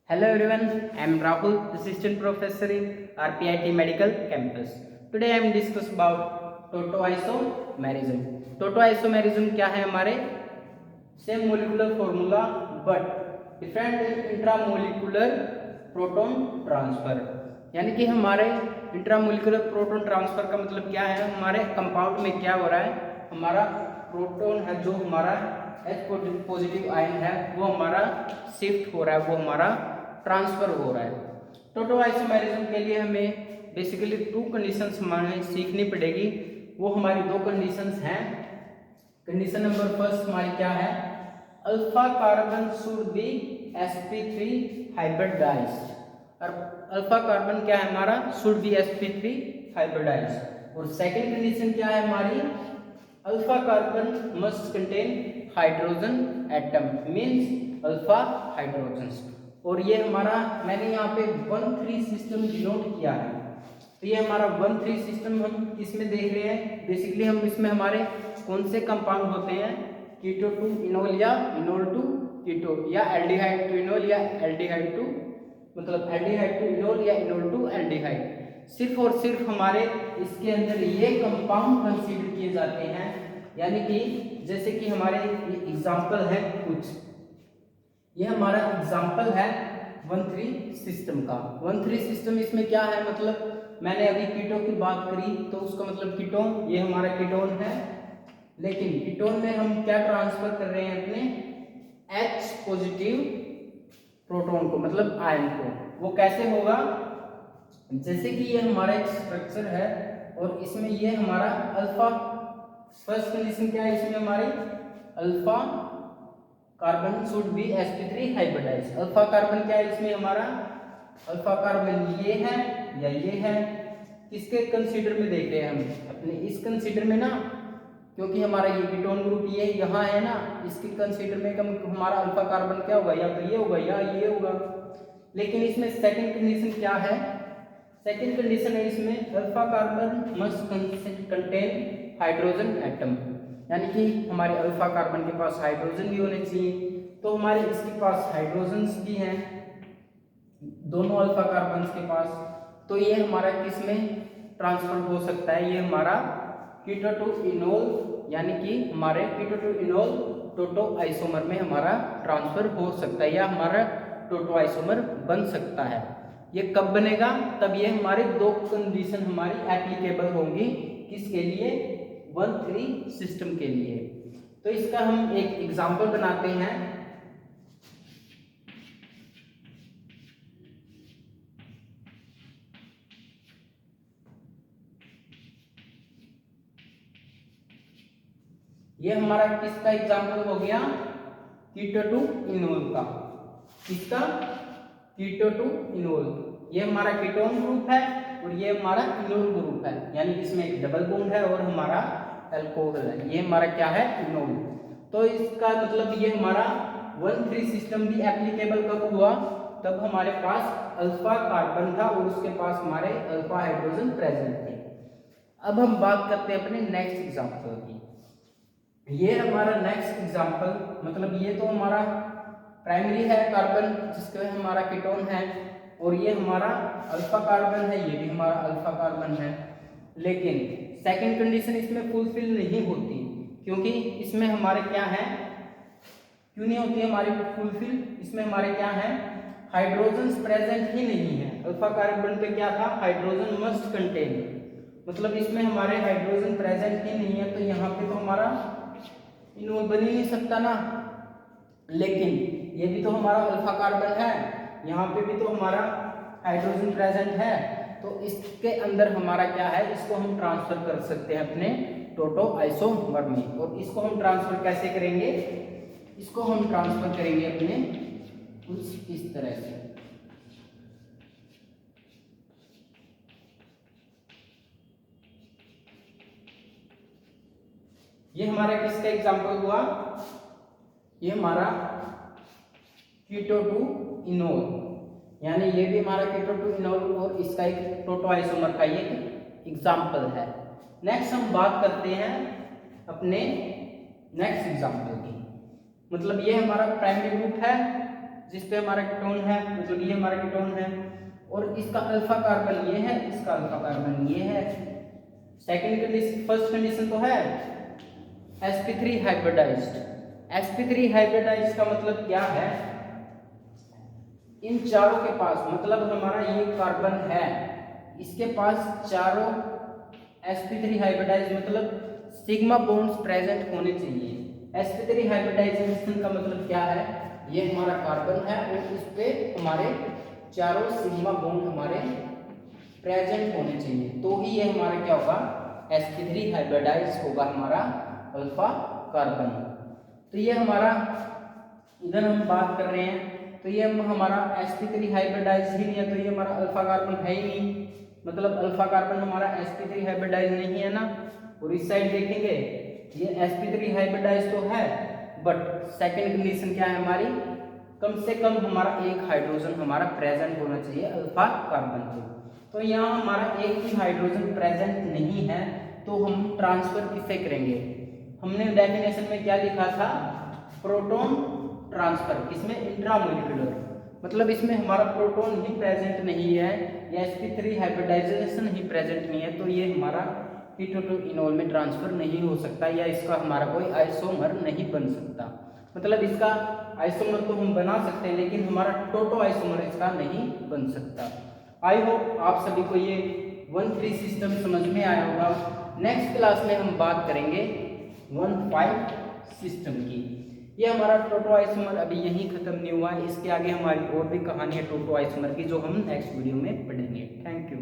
Hello everyone, I am Rahul, Assistant Professor in RPIT Medical Campus. Today I am discuss about टोटोआइसोमेरिज्म. टोटोआइसोमेरिज्म क्या है? हमारे same molecular formula but different intramolecular proton transfer. यानी कि हमारे intramolecular proton transfer का मतलब क्या है? हमारे कंपाउंड में क्या हो रहा है? हमारा प्रोटॉन है जो हमारा H पॉजिटिव आयन है वो हमारा शिफ्ट हो रहा है, वो हमारा ट्रांसफर हो रहा है. टोटोआइसोमेरिज्म के लिए हमें बेसिकली टू कंडीशंस हमें सीखनी पड़ेगी. वो हमारी दो कंडीशंस हैं. कंडीशन नंबर फर्स्ट हमारी क्या है? Alpha carbon should be sp3 hybridized. और अल्फा कार्बन क्या है हमारा? Should be sp3 hybridized. और सेकंड कंडीशन क्या है हमारी? Alpha carbon must contain hydrogen atom means alpha hydrogens. और ये हमारा मैंने यहाँ पे 1,3 सिस्टम डिनोट किया है. तो ये हमारा 1,3 सिस्टम हम किसमें देख रहे हैं? बेसिकली हम इसमें हमारे कौन से कंपाउंड होते हैं? कीटो टू इनोल या इनोल टू कीटो या एल्डिहाइड टू इनोल या एल्डिहाइड टू मतलब एल्डिहाइड टू इनोल या इनोल टू एल्डिहाइड. सिर्फ और सिर्फ हमारे इसके अंदर ये कंपाउंड कंसीडर किए जाते हैं. यानी कि जैसे कि हमारे एग्जाम्पल है कुछ, ये हमारा एग्जाम्पल है 1,3 सिस्टम का. 1,3 सिस्टम इसमें क्या है? मतलब मैंने अभी कीटो की बात करी तो उसका मतलब कीटोन, ये हमारा कीटोन है. लेकिन कीटोन में हम क्या ट्रांसफर कर रहे हैं? अपने H पॉजिटिव प्रोटॉन को मतलब आयन को. वो कैसे होगा? जैसे कि ये हमारा एक स्ट्रक्चर है और इसमें ये हमारा अल्फा, फर्स्ट कंडीशन क्या है इसमें हमारी? Alpha carbon should be sp3 hybridized. Alpha carbon क्या है इसमें हमारा? अल्फा कार्बन ये है या ये है. किसके कंसीडर में देख रहे हैं हम? अपने इस कंसीडर में ना, क्योंकि हमारा ये कीटोन ग्रुप ये यहाँ है ना, इसके कंसीडर में हमारा अल्फा कार्बन क्या होगा? या तो ये होगा या ये होगा. लेकिन इसमें सेकंड कंडीशन क्या है? सेकंड कंडीशन है इसमें alpha carbon must contain hydrogen atom. यानी कि हमारे अल्फा कार्बन के पास हाइड्रोजन भी होने चाहिए. तो हमारे इसके पास हाइड्रोजन्स भी हैं दोनों अल्फा कार्बन के पास. तो ये हमारा किस में ट्रांसफर हो सकता है? ये हमारा कीटो टू इनोल यानी कि हमारे कीटो टू इनोल टोटो आइसोमर में हमारा ट्रांसफर हो सकता है या हमारा टोटो आइसोमर बन सकता है. ये कब बनेगा? तब ये हमारे दो कंडीशन हमारी एप्लीकेबल होंगी. किसके लिए? 1,3 सिस्टम के लिए. तो इसका हम एक एग्जांपल बनाते हैं. ये हमारा किसका एग्जांपल हो गया? कीटो टू इनोल का. किसका? कीटो टू इनोल. ये हमारा कीटोन ग्रुप है और ये हमारा इनोल ग्रुप है. यानी इसमें एक डबल बॉन्ड है और हमारा अल्कोहल है. ये हमारा क्या है? इनोल. तो इसका मतलब ये हमारा 1,3 सिस्टम भी एप्लीकेबल कब हुआ? तब हमारे पास अल्फा कार्बन था और उसके पास हमारे अल्फा हाइड्रोजन प्रेजेंट थे. अब हम बात करते हैं अपने नेक्स्ट एग्जांपल की. ये हमारा नेक्स्ट एग्जांपल मतलब ये तो हमारा प्राइमरी है कार्बन जिसके हमारा कीटोन है और ये हमारा अल्फा कार्बन है, ये भी हमारा अल्फा कार्बन है. लेकिन सेकंड कंडीशन इसमें फुलफिल नहीं होती. क्योंकि इसमें हमारे क्या है? क्यों नहीं होती हमारी फुलफिल? इसमें हमारे क्या है? हाइड्रोजन प्रेजेंट ही नहीं है. अल्फा कार्बन पे क्या था? Hydrogen must contain. मतलब इसमें हमारे हाइड्रोजन प्रेजेंट ही नहीं है. तो यहाँ पे तो हमारा इनोल बन ही नहीं सकता ना. लेकिन ये भी तो हमारा अल्फा कार्बन है, यहाँ पे भी तो हमारा हाइड्रोजन प्रेजेंट है. तो इसके अंदर हमारा क्या है? इसको हम ट्रांसफर कर सकते हैं अपने टोटो आइसोमर में. और इसको हम ट्रांसफर कैसे करेंगे? इसको हम ट्रांसफर करेंगे अपने कुछ इस तरह से. ये हमारा किसका एग्जांपल हुआ? ये हमारा कीटो टू इनोल. यानी ये भी हमारा कीटो टू इनोल और इसका एक टोटो आइसोमर का ये एग्जांपल है. नेक्स्ट हम बात करते हैं अपने नेक्स्ट एग्जांपल की. मतलब ये हमारा प्राइमरी ग्रुप है जिस पे हमारा कीटोन है, मतलब ये हमारा कीटोन है, और इसका अल्फा कार्बन ये है, इसका अल्फा कार्बन ये है। सेकंड कंडीशन, फर्स्ट कंडीशन तो है sp3 हाइब्रिडाइज्ड। sp3 हाइब्रिडाइज्ड का मतलब क्या है, इन चारों के पास, मतलब हमारा ये कार्बन है, इसके पास चारों sp3 हाइब्रिडाइज्ड मतलब सिग्मा बॉन्ड्स प्रेजेंट होने चाहिए। sp3 हाइब्रिडाइजेशन का मतलब क्या है, ये हमारा कार्बन है और इस पे हमारे चारों सिग्मा बॉन्ड हमारे प्रेजेंट होने चाहिए, तो ही ये हमारा क्या होगा, sp3 हाइब्रिडाइज्ड होगा हमारा अल्फा कार्बन। तो ये हमारा, इधर हम बात कर रहे हैं तो ये हमारा sp3 हाइब्रिडाइज्ड ही नहीं है, तो ये हमारा अल्फा कार्बन है ही नहीं, मतलब अल्फा कार्बन हमारा sp3 हाइब्रिडाइज्ड नहीं है ना। और इस साइड देखेंगे ये sp3 हाइब्रिडाइज्ड तो है, बट सेकंड कंडीशन क्या है हमारी, कम से कम हमारा एक हाइड्रोजन हमारा प्रेजेंट होना चाहिए अल्फा कार्बन को। तो यहाँ हमारा एक भी हाइड्रोजन प्रेजेंट नहीं है, तो हम ट्रांसफर किससे करेंगे, हमने डेफिनेशन में क्या लिखा था, प्रोटॉन ट्रांसफर, किसमें, इंट्रामोलिकुलर, मतलब इसमें हमारा प्रोटॉन ही प्रेजेंट नहीं है, या sp3 हाइब्रिडाइजेशन ही प्रेजेंट नहीं है, तो ये हमारा कीटोन में ट्रांसफर नहीं हो सकता, या इसका हमारा कोई आइसोमर नहीं बन सकता। मतलब इसका आइसोमर तो हम बना सकते हैं, लेकिन हमारा टोटो आइसोमर इसका नहीं बन सकता। आई होप आप सभी को ये 1,3 सिस्टम समझ में आया होगा। नेक्स्ट क्लास में हम बात करेंगे 1,5 सिस्टम की। ये हमारा टोटो आइसोमर अभी यहीं खत्म नहीं हुआ है, इसके आगे हमारी और भी कहानी है टोटो आइसोमर की, जो हम नेक्स्ट वीडियो में पढ़ेंगे। Thank you.